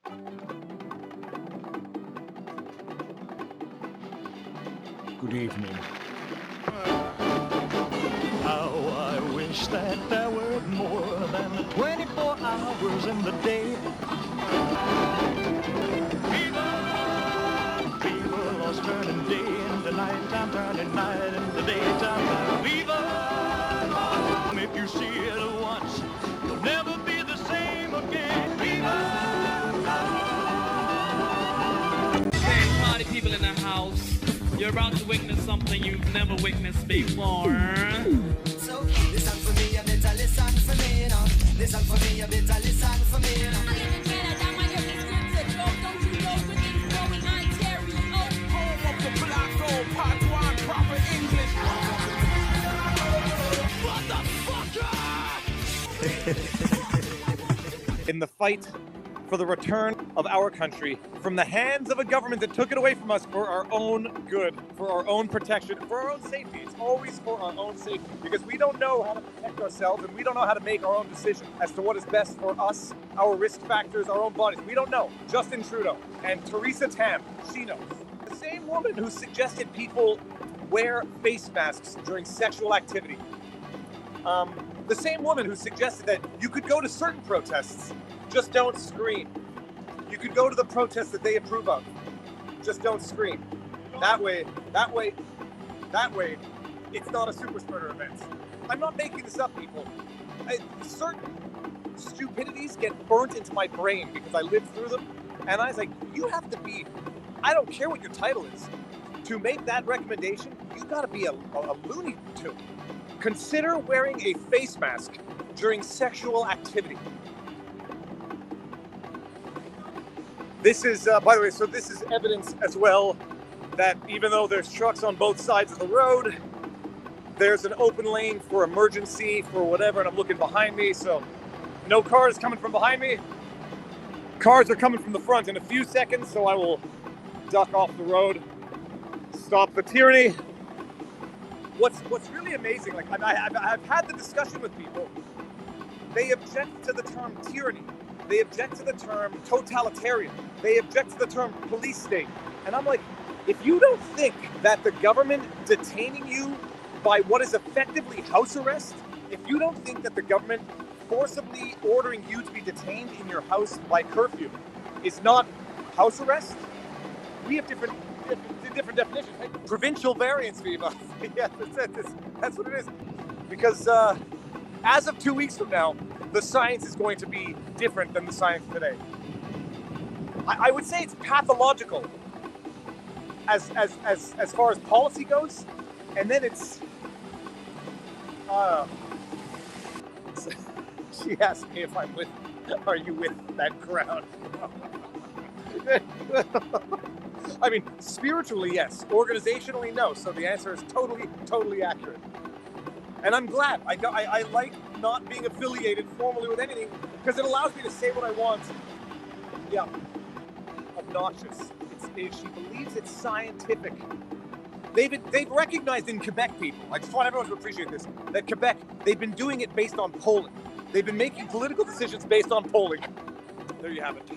Good evening. How I wish that there were more than 24 hours in the day. Viva, lost turning day into nighttime, turning night into daytime. Viva, if you see it once, you'll never be the same again. Viva. Hey, party people in the house. You're about to witness something you've never witnessed before. So listen for me, you better listen for me, you know. Listen for me, you better listen for me, you know. I live in Canada, my every script to go. Don't you know with things growing Ontario? Home of the black soul, part one, proper English. Motherfucker! In the fight for the return of our country from the hands of a government that took it away from us for our own good, for our own protection, for our own safety. It's always for our own safety because we don't know how to protect ourselves and we don't know how to make our own decision as to what is best for us, our risk factors, our own bodies. We don't know. Justin Trudeau and Theresa Tam, she knows. The same woman who suggested people wear face masks during sexual activity. The same woman who suggested that you could go to certain protests, just don't scream. You could go to the protests that they approve of. Just don't scream. That way, it's not a super spreader event. I'm not making this up, people. Certain stupidities get burnt into my brain because I lived through them. And I was like, you have to be, I don't care what your title is. To make that recommendation, you gotta be a Looney Tune. Consider wearing a face mask during sexual activity. This is, by the way, so this is evidence as well that even though there's trucks on both sides of the road, there's an open lane for emergency, for whatever, and I'm looking behind me, so no cars coming from behind me. Cars are coming from the front in a few seconds, so I will duck off the road, stop the tyranny. What's really amazing, like I've had the discussion with people, they object to the term tyranny. They object to the term totalitarian. They object to the term police state. And I'm like, if you don't think that the government detaining you by what is effectively house arrest, if you don't think that the government forcibly ordering you to be detained in your house by curfew is not house arrest, we have different definitions. Provincial variance, Viva. Yeah, that's what it is. Because as of 2 weeks from now, the science is going to be different than the science today. I would say it's pathological as far as policy goes, and then it's she asked me if I'm with, are you with that crowd? I mean, spiritually, yes. Organizationally, no. So the answer is totally accurate. And I'm glad. I like not being affiliated formally with anything because it allows me to say what I want. Yeah. Obnoxious. She believes it's scientific. They've recognized in Quebec, people, I just want everyone to appreciate this, that Quebec, they've been doing it based on polling. They've been making political decisions based on polling. There you have it.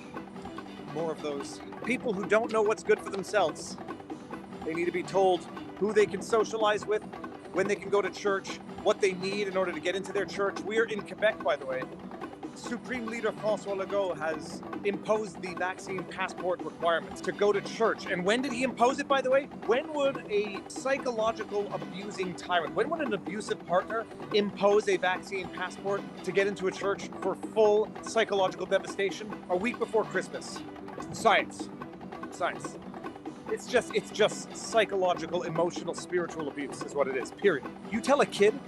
More of those people who don't know what's good for themselves. They need to be told who they can socialize with, when they can go to church, what they need in order to get into their church. We are in Quebec, by the way. Supreme Leader François Legault has imposed the vaccine passport requirements to go to church. And when did he impose it, by the way? When would a psychological abusing tyrant, when would an abusive partner impose a vaccine passport to get into a church for full psychological devastation? A week before Christmas. Science. It's just psychological, emotional, spiritual abuse is what it is, period. You tell a kid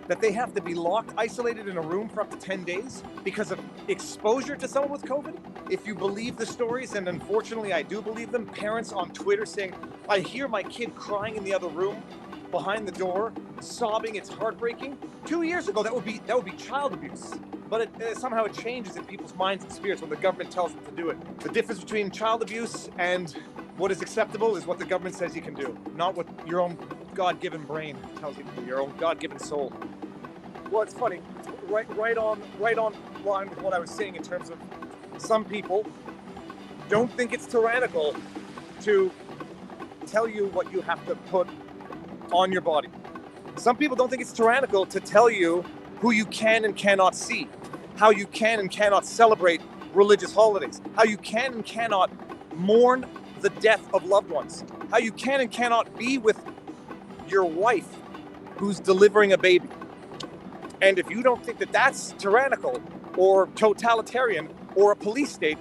that they have to be locked, isolated in a room for up to 10 days because of exposure to someone with COVID? If you believe the stories, and unfortunately I do believe them, parents on Twitter saying, I hear my kid crying in the other room, behind the door, sobbing, it's heartbreaking. 2 years ago, that would be child abuse. But somehow it changes in people's minds and spirits when the government tells them to do it. The difference between child abuse and what is acceptable is what the government says you can do, not what your own God-given brain tells you to do, your own God-given soul. Well, it's funny. It's right on line with what I was saying in terms of some people don't think it's tyrannical to tell you what you have to put on your body. Some people don't think it's tyrannical to tell you who you can and cannot see, how you can and cannot celebrate religious holidays, how you can and cannot mourn the death of loved ones, how you can and cannot be with your wife who's delivering a baby. And if you don't think that that's tyrannical or totalitarian or a police state,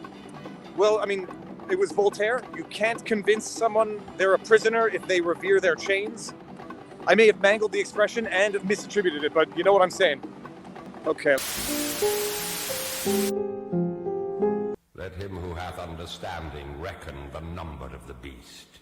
well, I mean, it was Voltaire. You can't convince someone they're a prisoner if they revere their chains. I may have mangled the expression and have misattributed it, but you know what I'm saying. Okay. Let him who hath understanding reckon the number of the beast.